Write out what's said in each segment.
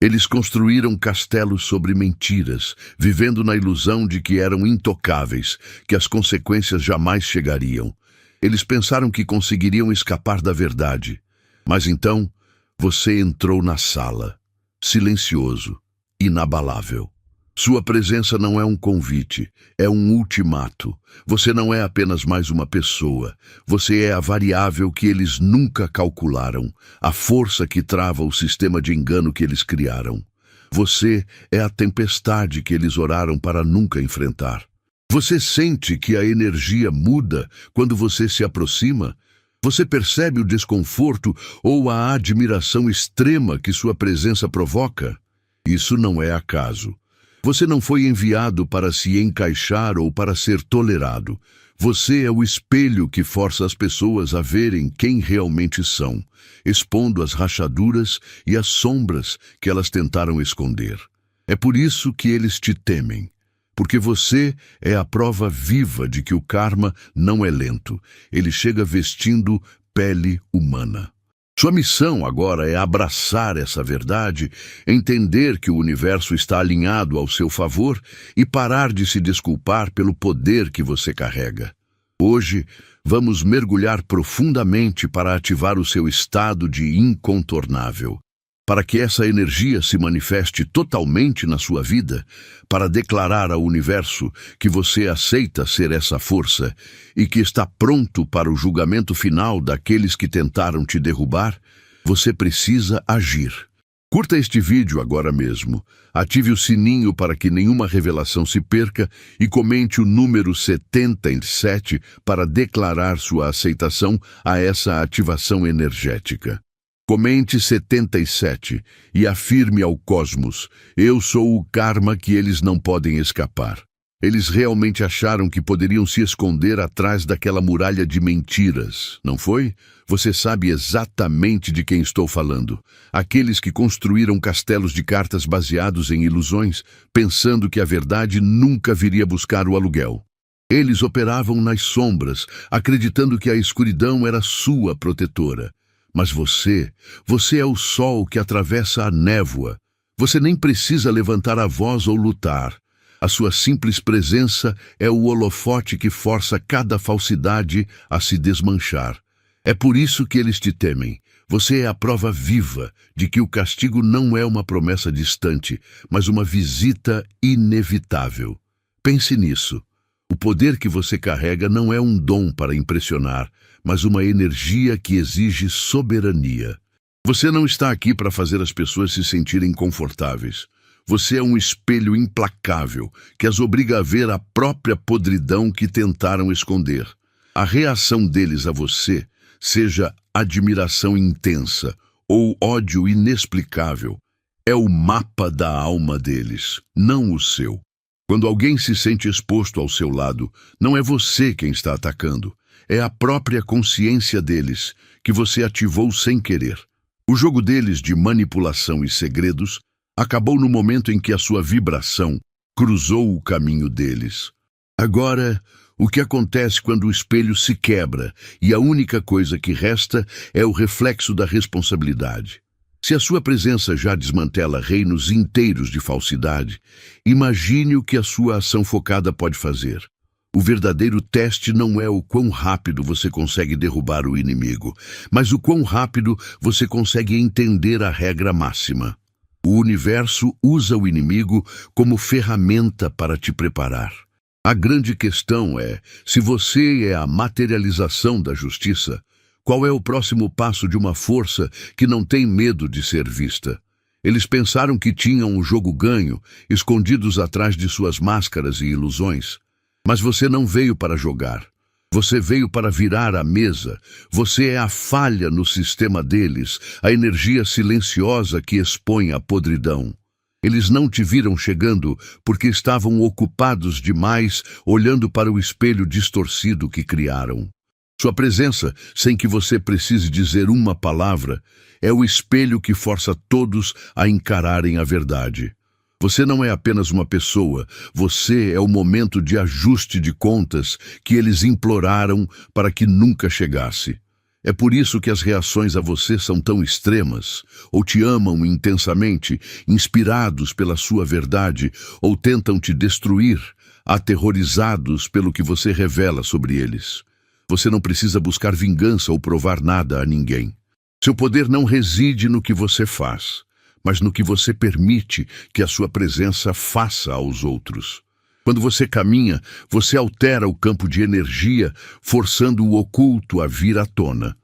Eles construíram castelos sobre mentiras, vivendo na ilusão de que eram intocáveis, que as consequências jamais chegariam. Eles pensaram que conseguiriam escapar da verdade. Mas então, você entrou na sala, silencioso, inabalável. Sua presença não é um convite, é um ultimato. Você não é apenas mais uma pessoa. Você é a variável que eles nunca calcularam, a força que trava o sistema de engano que eles criaram. Você é a tempestade que eles oraram para nunca enfrentar. Você sente que a energia muda quando você se aproxima? Você percebe o desconforto ou a admiração extrema que sua presença provoca? Isso não é acaso. Você não foi enviado para se encaixar ou para ser tolerado. Você é o espelho que força as pessoas a verem quem realmente são, expondo as rachaduras e as sombras que elas tentaram esconder. É por isso que eles te temem. Porque você é a prova viva de que o karma não é lento. Ele chega vestindo pele humana. Sua missão agora é abraçar essa verdade, entender que o universo está alinhado ao seu favor e parar de se desculpar pelo poder que você carrega. Hoje, vamos mergulhar profundamente para ativar o seu estado de incontornável. Para que essa energia se manifeste totalmente na sua vida, para declarar ao universo que você aceita ser essa força e que está pronto para o julgamento final daqueles que tentaram te derrubar, você precisa agir. Curta este vídeo agora mesmo, ative o sininho para que nenhuma revelação se perca e comente o número 77 para declarar sua aceitação a essa ativação energética. Comente 77 e afirme ao cosmos: eu sou o karma que eles não podem escapar. Eles realmente acharam que poderiam se esconder atrás daquela muralha de mentiras, não foi? Você sabe exatamente de quem estou falando. Aqueles que construíram castelos de cartas baseados em ilusões, pensando que a verdade nunca viria buscar o aluguel. Eles operavam nas sombras, acreditando que a escuridão era sua protetora. Mas você é o sol que atravessa a névoa. Você nem precisa levantar a voz ou lutar. A sua simples presença é o holofote que força cada falsidade a se desmanchar. É por isso que eles te temem. Você é a prova viva de que o castigo não é uma promessa distante, mas uma visita inevitável. Pense nisso. O poder que você carrega não é um dom para impressionar, mas uma energia que exige soberania. Você não está aqui para fazer as pessoas se sentirem confortáveis. Você é um espelho implacável que as obriga a ver a própria podridão que tentaram esconder. A reação deles a você, seja admiração intensa ou ódio inexplicável, é o mapa da alma deles, não o seu. Quando alguém se sente exposto ao seu lado, não é você quem está atacando. É a própria consciência deles, que você ativou sem querer. O jogo deles de manipulação e segredos acabou no momento em que a sua vibração cruzou o caminho deles. Agora, o que acontece quando o espelho se quebra e a única coisa que resta é o reflexo da responsabilidade? Se a sua presença já desmantela reinos inteiros de falsidade, imagine o que a sua ação focada pode fazer. O verdadeiro teste não é o quão rápido você consegue derrubar o inimigo, mas o quão rápido você consegue entender a regra máxima. O universo usa o inimigo como ferramenta para te preparar. A grande questão é, se você é a materialização da justiça, qual é o próximo passo de uma força que não tem medo de ser vista? Eles pensaram que tinham um jogo ganho, escondidos atrás de suas máscaras e ilusões. Mas você não veio para jogar. Você veio para virar a mesa. Você é a falha no sistema deles, a energia silenciosa que expõe a podridão. Eles não te viram chegando porque estavam ocupados demais olhando para o espelho distorcido que criaram. Sua presença, sem que você precise dizer uma palavra, é o espelho que força todos a encararem a verdade. Você não é apenas uma pessoa, você é o momento de ajuste de contas que eles imploraram para que nunca chegasse. É por isso que as reações a você são tão extremas, ou te amam intensamente, inspirados pela sua verdade, ou tentam te destruir, aterrorizados pelo que você revela sobre eles. Você não precisa buscar vingança ou provar nada a ninguém. Seu poder não reside no que você faz, mas no que você permite que a sua presença faça aos outros. Quando você caminha, você altera o campo de energia, forçando o oculto a vir à tona.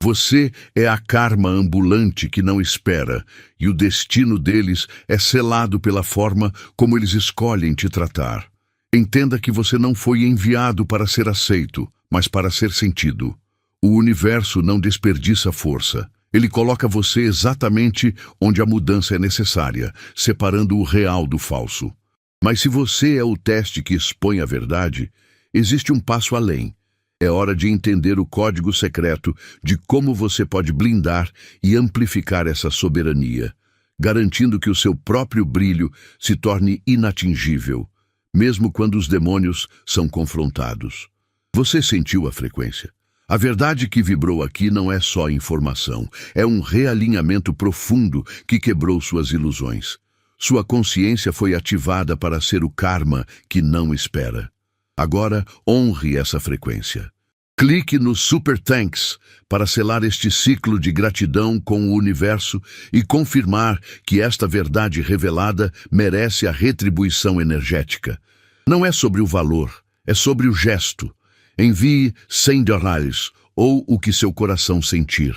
Você é a karma ambulante que não espera, e o destino deles é selado pela forma como eles escolhem te tratar. Entenda que você não foi enviado para ser aceito, mas para ser sentido. O universo não desperdiça força. Ele coloca você exatamente onde a mudança é necessária, separando o real do falso. Mas se você é o teste que expõe a verdade, existe um passo além. É hora de entender o código secreto de como você pode blindar e amplificar essa soberania, garantindo que o seu próprio brilho se torne inatingível, mesmo quando os demônios são confrontados. Você sentiu a frequência? A verdade que vibrou aqui não é só informação, é um realinhamento profundo que quebrou suas ilusões. Sua consciência foi ativada para ser o karma que não espera. Agora, honre essa frequência. Clique no Super Thanks para selar este ciclo de gratidão com o universo e confirmar que esta verdade revelada merece a retribuição energética. Não é sobre o valor, é sobre o gesto. Envie $100 ou o que seu coração sentir.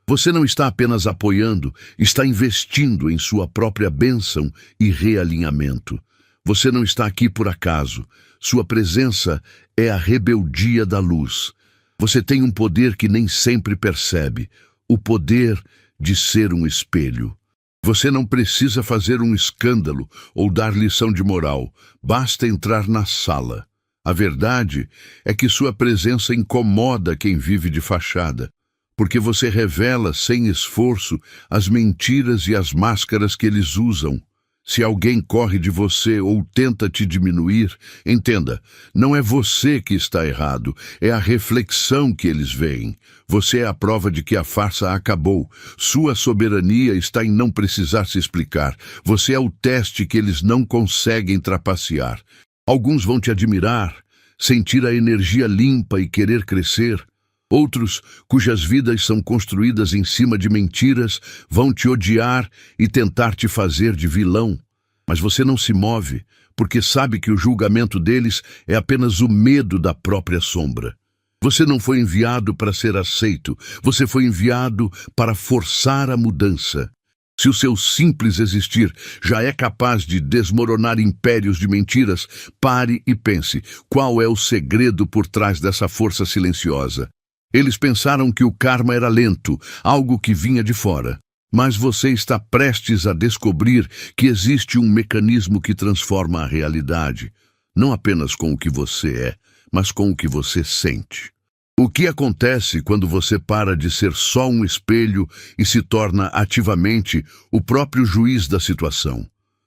Você não está apenas apoiando, está investindo em sua própria bênção e realinhamento. Você não está aqui por acaso. Sua presença é a rebeldia da luz. Você tem um poder que nem sempre percebe, o poder de ser um espelho. Você não precisa fazer um escândalo ou dar lição de moral, basta entrar na sala. A verdade é que sua presença incomoda quem vive de fachada, porque você revela sem esforço as mentiras e as máscaras que eles usam. Se alguém corre de você ou tenta te diminuir, entenda, não é você que está errado, é a reflexão que eles veem. Você é a prova de que a farsa acabou. Sua soberania está em não precisar se explicar. Você é o teste que eles não conseguem trapacear. Alguns vão te admirar, sentir a energia limpa e querer crescer. Outros, cujas vidas são construídas em cima de mentiras, vão te odiar e tentar te fazer de vilão. Mas você não se move, porque sabe que o julgamento deles é apenas o medo da própria sombra. Você não foi enviado para ser aceito, você foi enviado para forçar a mudança. Se o seu simples existir já é capaz de desmoronar impérios de mentiras, pare e pense, qual é o segredo por trás dessa força silenciosa? Eles pensaram que o karma era lento, algo que vinha de fora. Mas você está prestes a descobrir que existe um mecanismo que transforma a realidade, não apenas com o que você é, mas com o que você sente. O que acontece quando você para de ser só um espelho e se torna ativamente o próprio juiz da situação?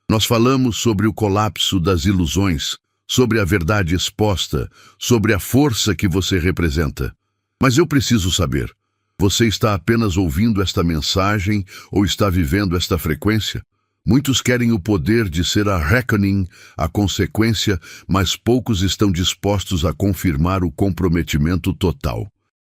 Nós falamos sobre o colapso das ilusões, sobre a verdade exposta, sobre a força que você representa. Mas eu preciso saber, você está apenas ouvindo esta mensagem ou está vivendo esta frequência? Muitos querem o poder de ser a reckoning, a consequência, mas poucos estão dispostos a confirmar o comprometimento total.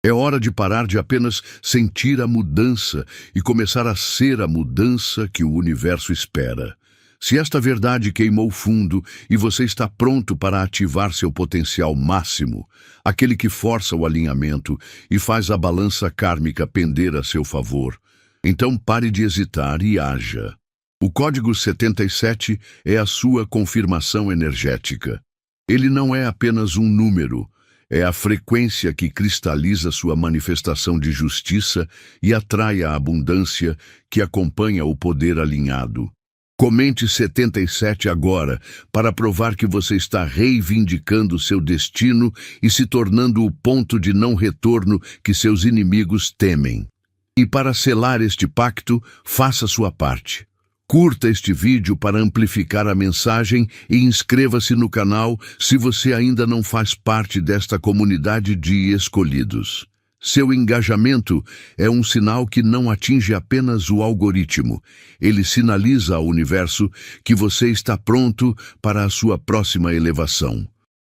É hora de parar de apenas sentir a mudança e começar a ser a mudança que o universo espera. Se esta verdade queimou fundo e você está pronto para ativar seu potencial máximo, aquele que força o alinhamento e faz a balança kármica pender a seu favor, então pare de hesitar e haja. O código 77 é a sua confirmação energética. Ele não é apenas um número, é a frequência que cristaliza sua manifestação de justiça e atrai a abundância que acompanha o poder alinhado. Comente 77 agora para provar que você está reivindicando seu destino e se tornando o ponto de não retorno que seus inimigos temem. E para selar este pacto, faça sua parte. Curta este vídeo para amplificar a mensagem e inscreva-se no canal se você ainda não faz parte desta comunidade de escolhidos. Seu engajamento é um sinal que não atinge apenas o algoritmo. Ele sinaliza ao universo que você está pronto para a sua próxima elevação.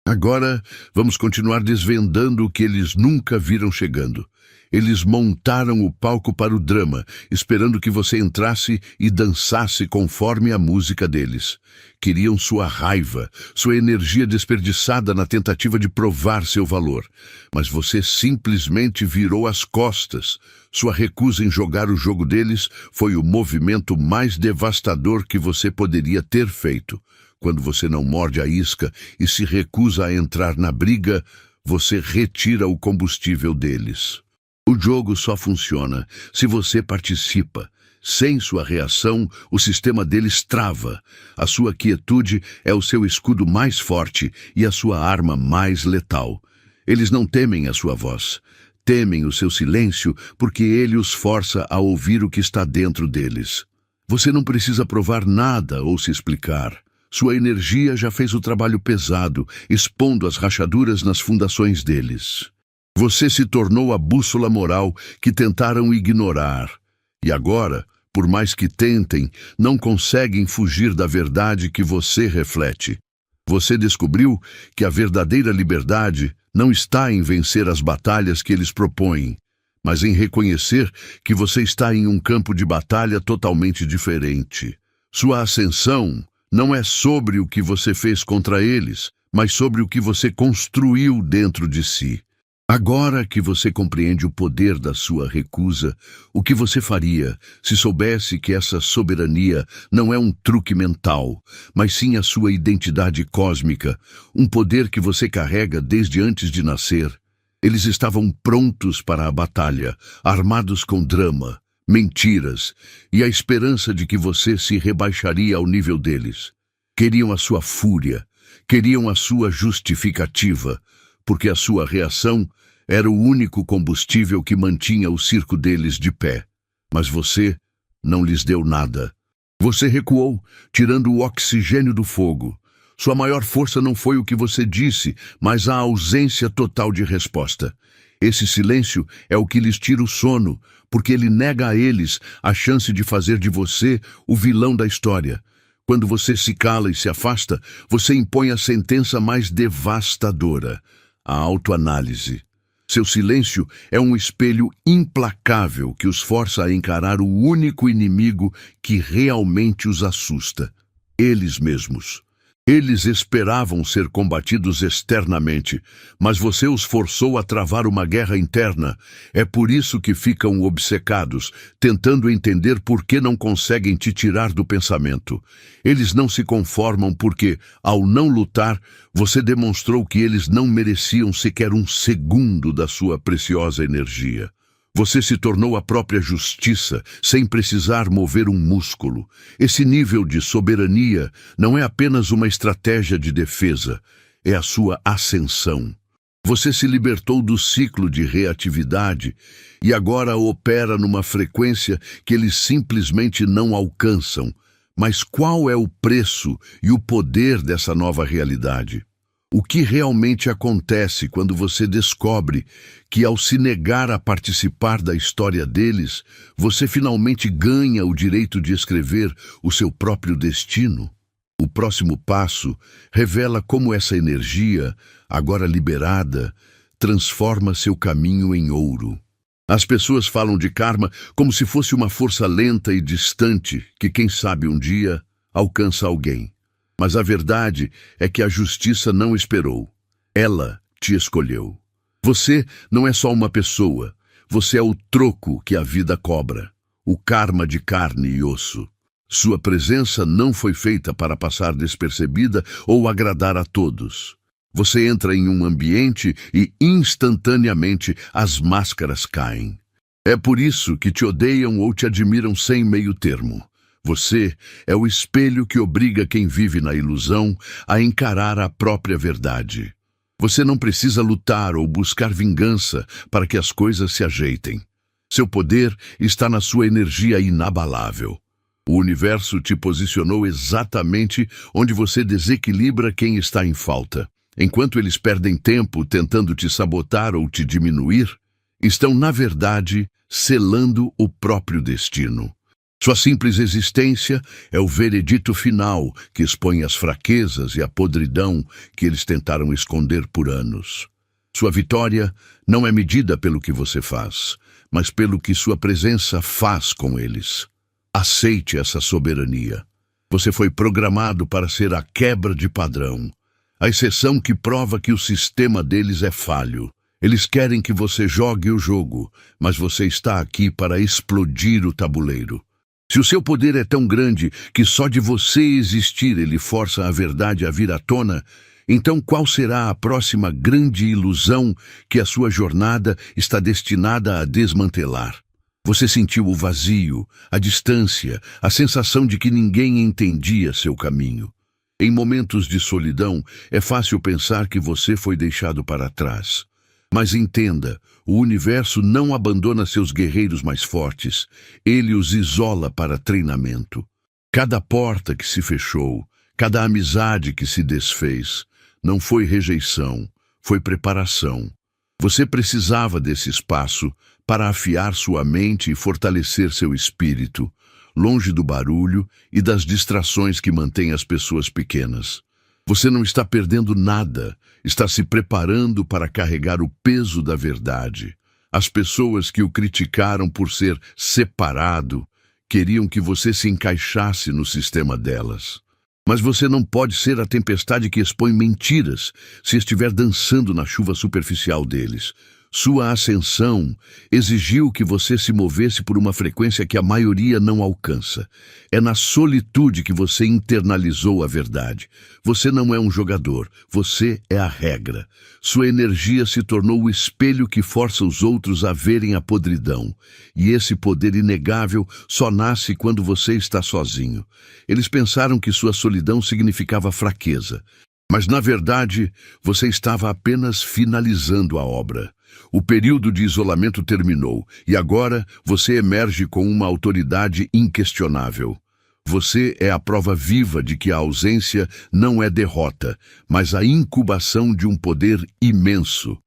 Agora, vamos continuar desvendando o que eles nunca viram chegando. Eles montaram o palco para o drama, esperando que você entrasse e dançasse conforme a música deles. Queriam sua raiva, sua energia desperdiçada na tentativa de provar seu valor. Mas você simplesmente virou as costas. Sua recusa em jogar o jogo deles foi o movimento mais devastador que você poderia ter feito. Quando você não morde a isca e se recusa a entrar na briga, você retira o combustível deles. O jogo só funciona se você participa. Sem sua reação, o sistema deles trava. A sua quietude é o seu escudo mais forte e a sua arma mais letal. Eles não temem a sua voz. Temem o seu silêncio porque ele os força a ouvir o que está dentro deles. Você não precisa provar nada ou se explicar. Sua energia já fez o trabalho pesado, expondo as rachaduras nas fundações deles. Você se tornou a bússola moral que tentaram ignorar. E agora, por mais que tentem, não conseguem fugir da verdade que você reflete. Você descobriu que a verdadeira liberdade não está em vencer as batalhas que eles propõem, mas em reconhecer que você está em um campo de batalha totalmente diferente. Sua ascensão não é sobre o que você fez contra eles, mas sobre o que você construiu dentro de si. Agora que você compreende o poder da sua recusa, o que você faria se soubesse que essa soberania não é um truque mental, mas sim a sua identidade cósmica, um poder que você carrega desde antes de nascer? Eles estavam prontos para a batalha, armados com drama, mentiras e a esperança de que você se rebaixaria ao nível deles. Queriam a sua fúria, queriam a sua justificativa, porque a sua reação era o único combustível que mantinha o circo deles de pé. Mas você não lhes deu nada. Você recuou, tirando o oxigênio do fogo. Sua maior força não foi o que você disse, mas a ausência total de resposta. Esse silêncio é o que lhes tira o sono, porque ele nega a eles a chance de fazer de você o vilão da história. Quando você se cala e se afasta, você impõe a sentença mais devastadora, a autoanálise. Seu silêncio é um espelho implacável que os força a encarar o único inimigo que realmente os assusta: eles mesmos. Eles esperavam ser combatidos externamente, mas você os forçou a travar uma guerra interna. É por isso que ficam obcecados, tentando entender por que não conseguem te tirar do pensamento. Eles não se conformam porque, ao não lutar, você demonstrou que eles não mereciam sequer um segundo da sua preciosa energia. Você se tornou a própria justiça, sem precisar mover um músculo. Esse nível de soberania não é apenas uma estratégia de defesa, é a sua ascensão. Você se libertou do ciclo de reatividade e agora opera numa frequência que eles simplesmente não alcançam. Mas qual é o preço e o poder dessa nova realidade? O que realmente acontece quando você descobre que, ao se negar a participar da história deles, você finalmente ganha o direito de escrever o seu próprio destino? O próximo passo revela como essa energia, agora liberada, transforma seu caminho em ouro. As pessoas falam de karma como se fosse uma força lenta e distante que, quem sabe um dia, alcança alguém. Mas a verdade é que a justiça não esperou. Ela te escolheu. Você não é só uma pessoa. Você é o troco que a vida cobra. O karma de carne e osso. Sua presença não foi feita para passar despercebida ou agradar a todos. Você entra em um ambiente e instantaneamente as máscaras caem. É por isso que te odeiam ou te admiram sem meio termo. Você é o espelho que obriga quem vive na ilusão a encarar a própria verdade. Você não precisa lutar ou buscar vingança para que as coisas se ajeitem. Seu poder está na sua energia inabalável. O universo te posicionou exatamente onde você desequilibra quem está em falta. Enquanto eles perdem tempo tentando te sabotar ou te diminuir, Estão, na verdade, selando o próprio destino. Sua simples existência é o veredito final que expõe as fraquezas e a podridão que eles tentaram esconder por anos. Sua vitória não é medida pelo que você faz, mas pelo que sua presença faz com eles. Aceite essa soberania. Você foi programado para ser a quebra de padrão, a exceção que prova que o sistema deles é falho. Eles querem que você jogue o jogo, mas você está aqui para explodir o tabuleiro. Se o seu poder é tão grande que só de você existir ele força a verdade a vir à tona, então qual será a próxima grande ilusão que a sua jornada está destinada a desmantelar? Você sentiu o vazio, a distância, a sensação de que ninguém entendia seu caminho. Em momentos de solidão, é fácil pensar que você foi deixado para trás. Mas entenda, o universo não abandona seus guerreiros mais fortes, ele os isola para treinamento. Cada porta que se fechou, cada amizade que se desfez, não foi rejeição, foi preparação. Você precisava desse espaço para afiar sua mente e fortalecer seu espírito, longe do barulho e das distrações que mantêm as pessoas pequenas. Você não está perdendo nada, está se preparando para carregar o peso da verdade. As pessoas que o criticaram por ser separado queriam que você se encaixasse no sistema delas. Mas você não pode ser a tempestade que expõe mentiras se estiver dançando na chuva superficial deles. Sua ascensão exigiu que você se movesse por uma frequência que a maioria não alcança. É na solitude que você internalizou a verdade. Você não é um jogador, você é a regra. Sua energia se tornou o espelho que força os outros a verem a podridão. E esse poder inegável só nasce quando você está sozinho. Eles pensaram que sua solidão significava fraqueza. Mas, na verdade, você estava apenas finalizando a obra. O período de isolamento terminou e agora você emerge com uma autoridade inquestionável. Você é a prova viva de que a ausência não é derrota, mas a incubação de um poder imenso.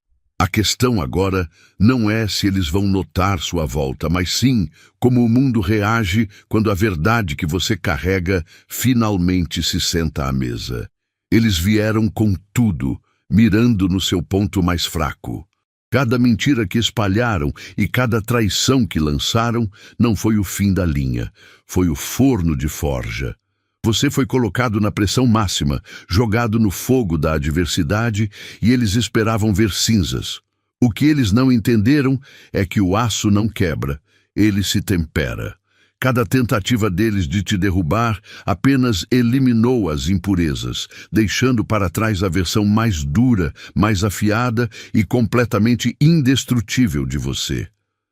A questão agora não é se eles vão notar sua volta, mas sim como o mundo reage quando a verdade que você carrega finalmente se senta à mesa. Eles vieram com tudo, mirando no seu ponto mais fraco. Cada mentira que espalharam e cada traição que lançaram não foi o fim da linha, foi o forno de forja. Você foi colocado na pressão máxima, jogado no fogo da adversidade e eles esperavam ver cinzas. O que eles não entenderam é que o aço não quebra, ele se tempera. Cada tentativa deles de te derrubar apenas eliminou as impurezas, deixando para trás a versão mais dura, mais afiada e completamente indestrutível de você.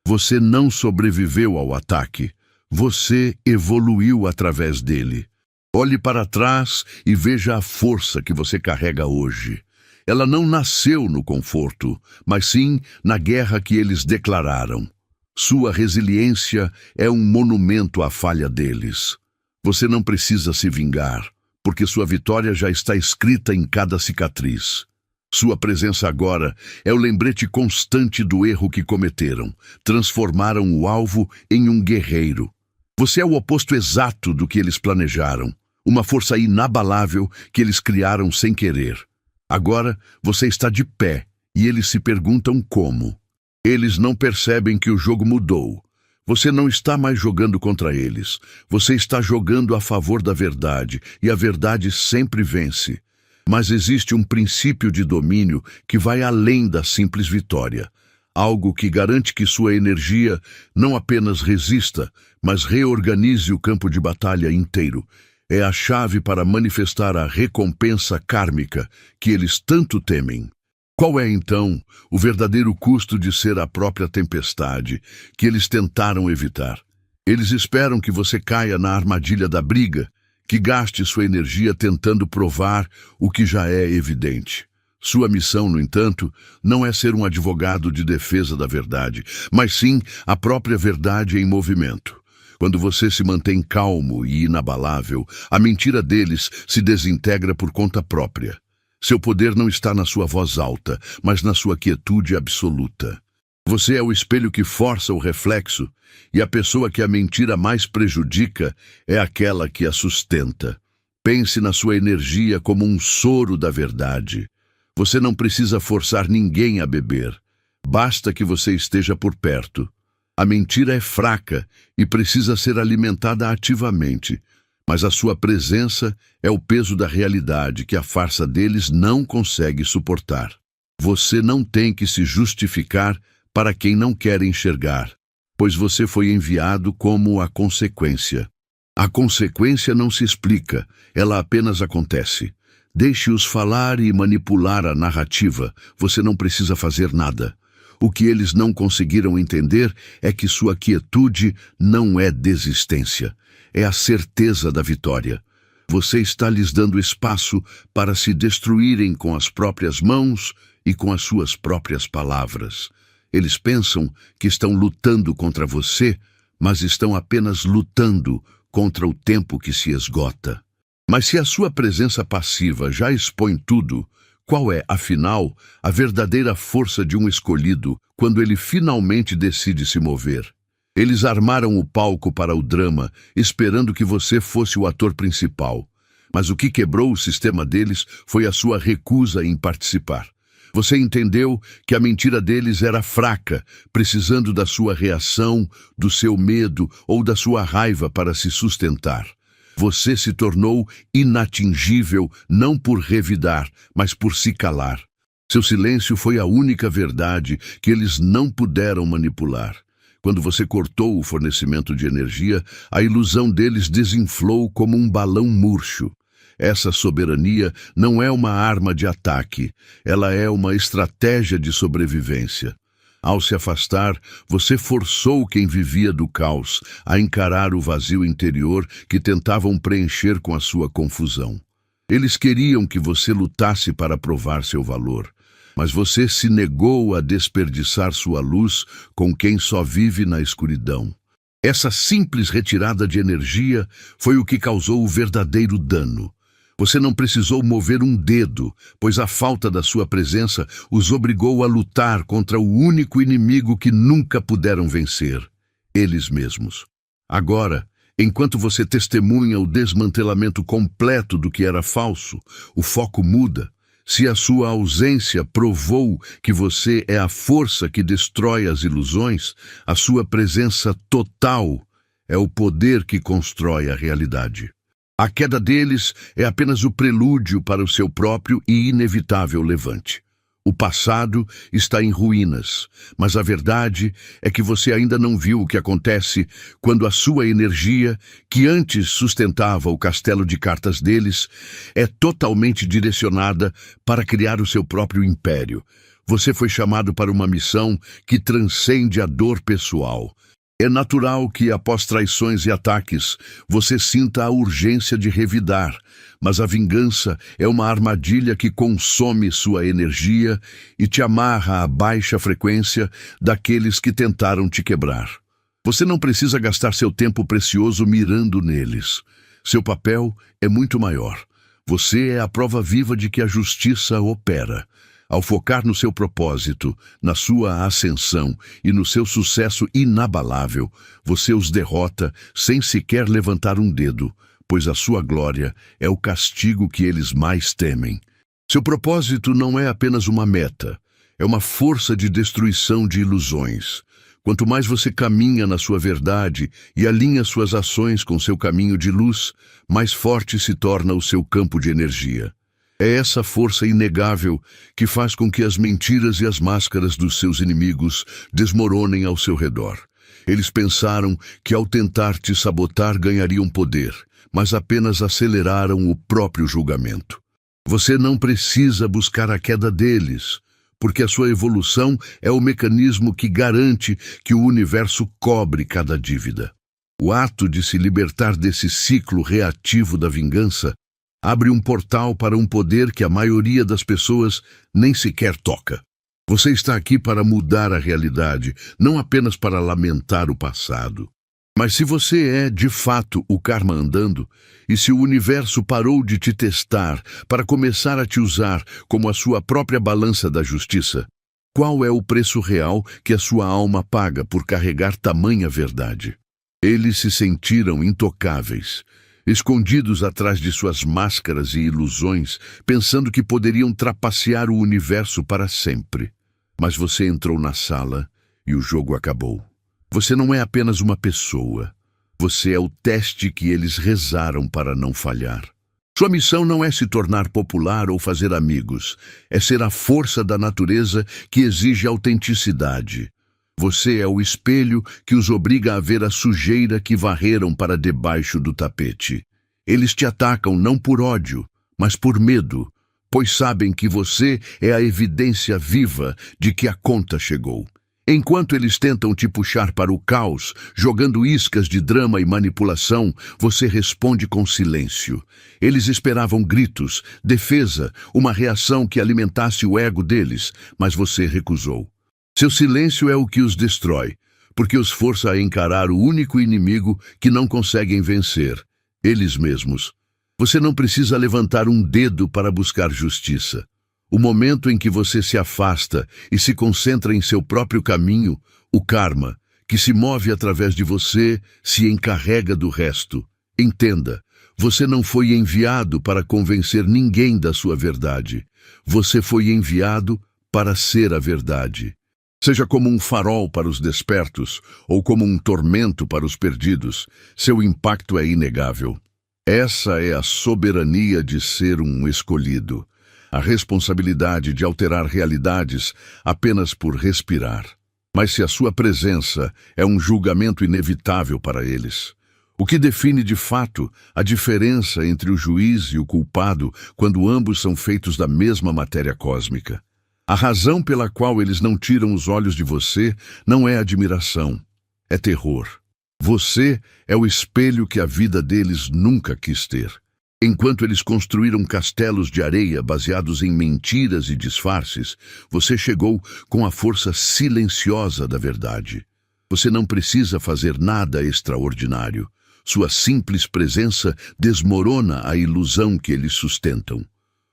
Você não sobreviveu ao ataque. Você evoluiu através dele. Olhe para trás e veja a força que você carrega hoje. Ela não nasceu no conforto, mas sim na guerra que eles declararam. Sua resiliência é um monumento à falha deles. Você não precisa se vingar, porque sua vitória já está escrita em cada cicatriz. Sua presença agora é o lembrete constante do erro que cometeram. Transformaram o alvo em um guerreiro. Você é o oposto exato do que eles planejaram. Uma força inabalável que eles criaram sem querer. Agora você está de pé e eles se perguntam como. Eles não percebem que o jogo mudou. Você não está mais jogando contra eles. Você está jogando a favor da verdade, e a verdade sempre vence. Mas existe um princípio de domínio que vai além da simples vitória. Algo que garante que sua energia não apenas resista, mas reorganize o campo de batalha inteiro. É a chave para manifestar a recompensa kármica que eles tanto temem. Qual é, então, o verdadeiro custo de ser a própria tempestade que eles tentaram evitar? Eles esperam que você caia na armadilha da briga, que gaste sua energia tentando provar o que já é evidente. Sua missão, no entanto, não é ser um advogado de defesa da verdade, mas sim a própria verdade em movimento. Quando você se mantém calmo e inabalável, a mentira deles se desintegra por conta própria. Seu poder não está na sua voz alta, mas na sua quietude absoluta. Você é o espelho que força o reflexo, e a pessoa que a mentira mais prejudica é aquela que a sustenta. Pense na sua energia como um soro da verdade. Você não precisa forçar ninguém a beber. Basta que você esteja por perto. A mentira é fraca e precisa ser alimentada ativamente, mas a sua presença é o peso da realidade que a farsa deles não consegue suportar. Você não tem que se justificar para quem não quer enxergar, pois você foi enviado como a consequência. A consequência não se explica, ela apenas acontece. Deixe-os falar e manipular a narrativa, você não precisa fazer nada. O que eles não conseguiram entender é que sua quietude não é desistência, é a certeza da vitória. Você está lhes dando espaço para se destruírem com as próprias mãos e com as suas próprias palavras. Eles pensam que estão lutando contra você, mas estão apenas lutando contra o tempo que se esgota. Mas se a sua presença passiva já expõe tudo, qual é, afinal, a verdadeira força de um escolhido quando ele finalmente decide se mover? Eles armaram o palco para o drama, esperando que você fosse o ator principal. Mas o que quebrou o sistema deles foi a sua recusa em participar. Você entendeu que a mentira deles era fraca, precisando da sua reação, do seu medo ou da sua raiva para se sustentar. Você se tornou inatingível não por revidar, mas por se calar. Seu silêncio foi a única verdade que eles não puderam manipular. Quando você cortou o fornecimento de energia, a ilusão deles desinflou como um balão murcho. Essa soberania não é uma arma de ataque, ela é uma estratégia de sobrevivência. Ao se afastar, você forçou quem vivia do caos a encarar o vazio interior que tentavam preencher com a sua confusão. Eles queriam que você lutasse para provar seu valor, mas você se negou a desperdiçar sua luz com quem só vive na escuridão. Essa simples retirada de energia foi o que causou o verdadeiro dano. Você não precisou mover um dedo, pois a falta da sua presença os obrigou a lutar contra o único inimigo que nunca puderam vencer, eles mesmos. Agora, enquanto você testemunha o desmantelamento completo do que era falso, o foco muda. Se a sua ausência provou que você é a força que destrói as ilusões, a sua presença total é o poder que constrói a realidade. A queda deles é apenas o prelúdio para o seu próprio e inevitável levante. O passado está em ruínas, mas a verdade é que você ainda não viu o que acontece quando a sua energia, que antes sustentava o castelo de cartas deles, é totalmente direcionada para criar o seu próprio império. Você foi chamado para uma missão que transcende a dor pessoal. É natural que, após traições e ataques, você sinta a urgência de revidar, mas a vingança é uma armadilha que consome sua energia e te amarra à baixa frequência daqueles que tentaram te quebrar. Você não precisa gastar seu tempo precioso mirando neles. Seu papel é muito maior. Você é a prova viva de que a justiça opera. Ao focar no seu propósito, na sua ascensão e no seu sucesso inabalável, você os derrota sem sequer levantar um dedo, pois a sua glória é o castigo que eles mais temem. Seu propósito não é apenas uma meta, é uma força de destruição de ilusões. Quanto mais você caminha na sua verdade e alinha suas ações com seu caminho de luz, mais forte se torna o seu campo de energia. É essa força inegável que faz com que as mentiras e as máscaras dos seus inimigos desmoronem ao seu redor. Eles pensaram que ao tentar te sabotar ganhariam poder, mas apenas aceleraram o próprio julgamento. Você não precisa buscar a queda deles, porque a sua evolução é o mecanismo que garante que o universo cobre cada dívida. O ato de se libertar desse ciclo reativo da vingança abre um portal para um poder que a maioria das pessoas nem sequer toca. Você está aqui para mudar a realidade, não apenas para lamentar o passado. Mas se você é, de fato, o karma andando, e se o universo parou de te testar para começar a te usar como a sua própria balança da justiça, qual é o preço real que a sua alma paga por carregar tamanha verdade. Eles se sentiram intocáveis, escondidos atrás de suas máscaras e ilusões, pensando que poderiam trapacear o universo para sempre. Mas você entrou na sala e o jogo acabou. Você não é apenas uma pessoa. Você é o teste que eles rezaram para não falhar. Sua missão não é se tornar popular ou fazer amigos. É ser a força da natureza que exige autenticidade. Você é o espelho que os obriga a ver a sujeira que varreram para debaixo do tapete. Eles te atacam não por ódio, mas por medo, pois sabem que você é a evidência viva de que a conta chegou. Enquanto eles tentam te puxar para o caos, jogando iscas de drama e manipulação, você responde com silêncio. Eles esperavam gritos, defesa, uma reação que alimentasse o ego deles, mas você recusou. Seu silêncio é o que os destrói, porque os força a encarar o único inimigo que não conseguem vencer, eles mesmos. Você não precisa levantar um dedo para buscar justiça. O momento em que você se afasta e se concentra em seu próprio caminho, o karma, que se move através de você, se encarrega do resto. Entenda, você não foi enviado para convencer ninguém da sua verdade. Você foi enviado para ser a verdade. Seja como um farol para os despertos ou como um tormento para os perdidos, seu impacto é inegável. Essa é a soberania de ser um escolhido. A responsabilidade de alterar realidades apenas por respirar. Mas se a sua presença é um julgamento inevitável para eles, o que define de fato a diferença entre o juiz e o culpado quando ambos são feitos da mesma matéria cósmica? A razão pela qual eles não tiram os olhos de você não é admiração, é terror. Você é o espelho que a vida deles nunca quis ter. Enquanto eles construíram castelos de areia baseados em mentiras e disfarces, você chegou com a força silenciosa da verdade. Você não precisa fazer nada extraordinário. Sua simples presença desmorona a ilusão que eles sustentam.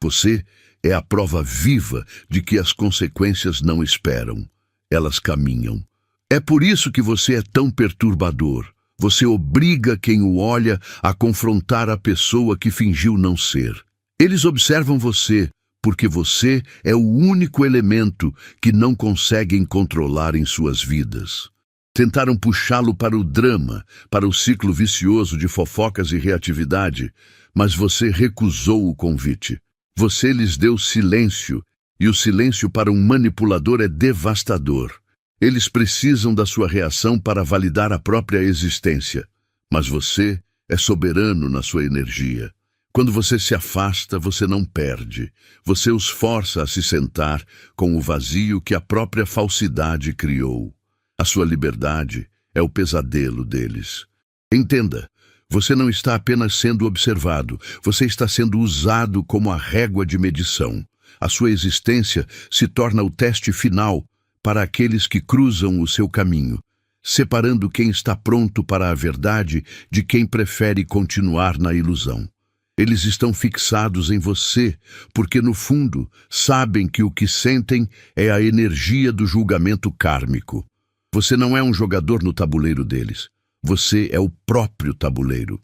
Você é a prova viva de que as consequências não esperam. Elas caminham. É por isso que você é tão perturbador. Você obriga quem o olha a confrontar a pessoa que fingiu não ser. Eles observam você porque você é o único elemento que não conseguem controlar em suas vidas. Tentaram puxá-lo para o drama, para o ciclo vicioso de fofocas e reatividade, mas você recusou o convite. Você lhes deu silêncio, e o silêncio para um manipulador é devastador. Eles precisam da sua reação para validar a própria existência, mas você é soberano na sua energia. Quando você se afasta, você não perde. Você os força a se sentar com o vazio que a própria falsidade criou. A sua liberdade é o pesadelo deles. Entenda, você não está apenas sendo observado, você está sendo usado como a régua de medição. A sua existência se torna o teste final para aqueles que cruzam o seu caminho, separando quem está pronto para a verdade de quem prefere continuar na ilusão. Eles estão fixados em você, porque no fundo sabem que o que sentem é a energia do julgamento kármico. Você não é um jogador no tabuleiro deles, você é o próprio tabuleiro.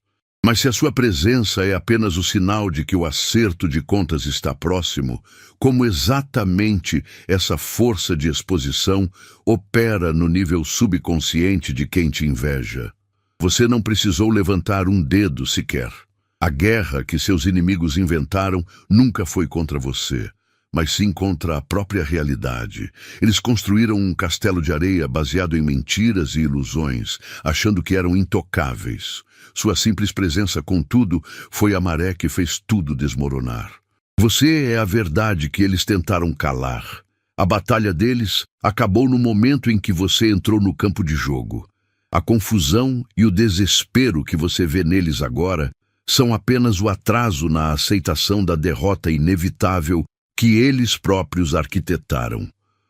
Mas se a sua presença é apenas o sinal de que o acerto de contas está próximo, como exatamente essa força de exposição opera no nível subconsciente de quem te inveja? Você não precisou levantar um dedo sequer. A guerra que seus inimigos inventaram nunca foi contra você, mas sim contra a própria realidade. Eles construíram um castelo de areia baseado em mentiras e ilusões, achando que eram intocáveis. Sua simples presença, contudo, foi a maré que fez tudo desmoronar. Você é a verdade que eles tentaram calar. A batalha deles acabou no momento em que você entrou no campo de jogo. A confusão e o desespero que você vê neles agora são apenas o atraso na aceitação da derrota inevitável que eles próprios arquitetaram.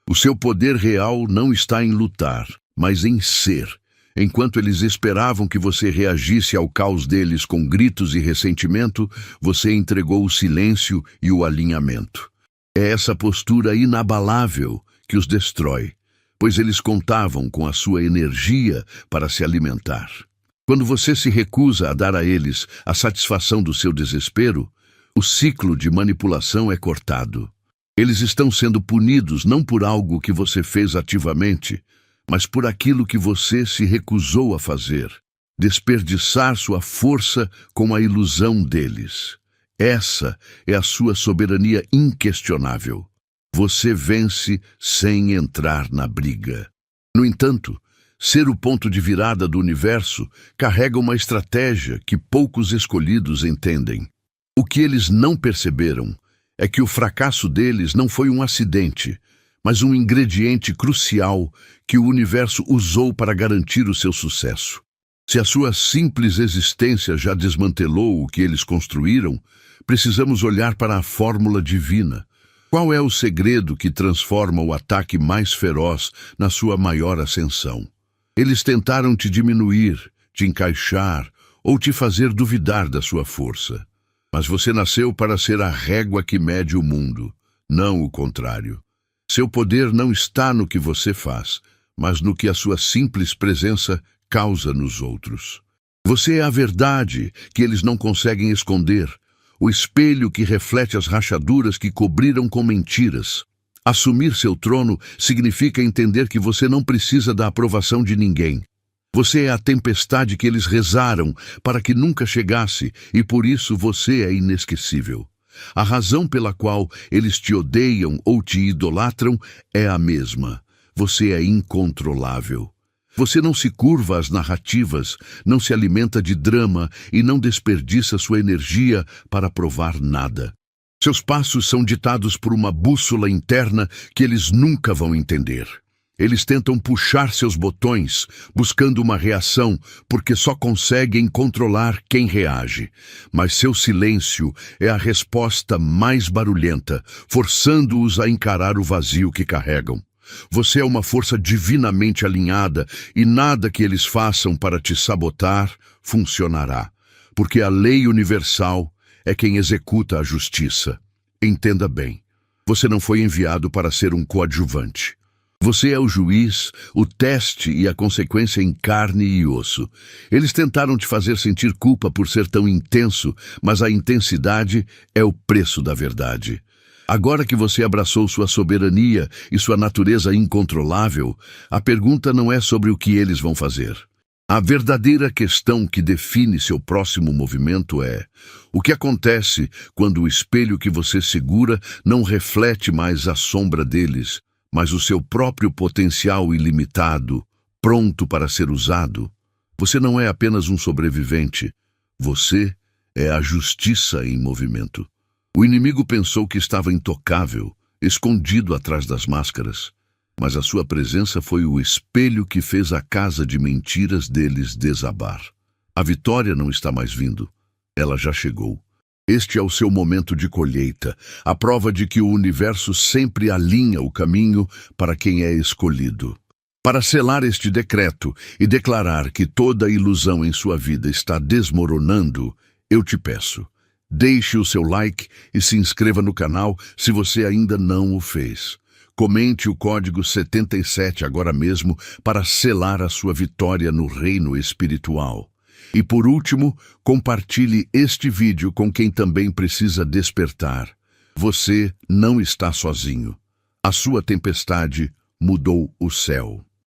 O seu poder real não está em lutar, mas em ser. Enquanto eles esperavam que você reagisse ao caos deles com gritos e ressentimento, você entregou o silêncio e o alinhamento. É essa postura inabalável que os destrói, pois eles contavam com a sua energia para se alimentar. Quando você se recusa a dar a eles a satisfação do seu desespero, o ciclo de manipulação é cortado. Eles estão sendo punidos não por algo que você fez ativamente, mas por aquilo que você se recusou a fazer, desperdiçar sua força com a ilusão deles. Essa é a sua soberania inquestionável. Você vence sem entrar na briga. No entanto, ser o ponto de virada do universo carrega uma estratégia que poucos escolhidos entendem. O que eles não perceberam é que o fracasso deles não foi um acidente, mas um ingrediente crucial que o universo usou para garantir o seu sucesso. Se a sua simples existência já desmantelou o que eles construíram, precisamos olhar para a fórmula divina. Qual é o segredo que transforma o ataque mais feroz na sua maior ascensão? Eles tentaram te diminuir, te encaixar ou te fazer duvidar da sua força. Mas você nasceu para ser a régua que mede o mundo, não o contrário. Seu poder não está no que você faz, mas no que a sua simples presença causa nos outros. Você é a verdade que eles não conseguem esconder, o espelho que reflete as rachaduras que cobriram com mentiras. Assumir seu trono significa entender que você não precisa da aprovação de ninguém. Você é a tempestade que eles rezaram para que nunca chegasse, e por isso você é inesquecível. A razão pela qual eles te odeiam ou te idolatram é a mesma. Você é incontrolável. Você não se curva às narrativas, não se alimenta de drama e não desperdiça sua energia para provar nada. Seus passos são ditados por uma bússola interna que eles nunca vão entender. Eles tentam puxar seus botões, buscando uma reação, porque só conseguem controlar quem reage. Mas seu silêncio é a resposta mais barulhenta, forçando-os a encarar o vazio que carregam. Você é uma força divinamente alinhada e nada que eles façam para te sabotar funcionará, porque a lei universal é quem executa a justiça. Entenda bem, você não foi enviado para ser um coadjuvante. Você é o juiz, o teste e a consequência em carne e osso. Eles tentaram te fazer sentir culpa por ser tão intenso, mas a intensidade é o preço da verdade. Agora que você abraçou sua soberania e sua natureza incontrolável, a pergunta não é sobre o que eles vão fazer. A verdadeira questão que define seu próximo movimento é: o que acontece quando o espelho que você segura não reflete mais a sombra deles, mas o seu próprio potencial ilimitado, pronto para ser usado? Você não é apenas um sobrevivente, você é a justiça em movimento. O inimigo pensou que estava intocável, escondido atrás das máscaras, mas a sua presença foi o espelho que fez a casa de mentiras deles desabar. A vitória não está mais vindo, ela já chegou. Este é o seu momento de colheita, a prova de que o universo sempre alinha o caminho para quem é escolhido. Para selar este decreto e declarar que toda ilusão em sua vida está desmoronando, eu te peço: deixe o seu like e se inscreva no canal se você ainda não o fez. Comente o código 77 agora mesmo para selar a sua vitória no reino espiritual. E por último, compartilhe este vídeo com quem também precisa despertar. Você não está sozinho. A sua tempestade mudou o céu.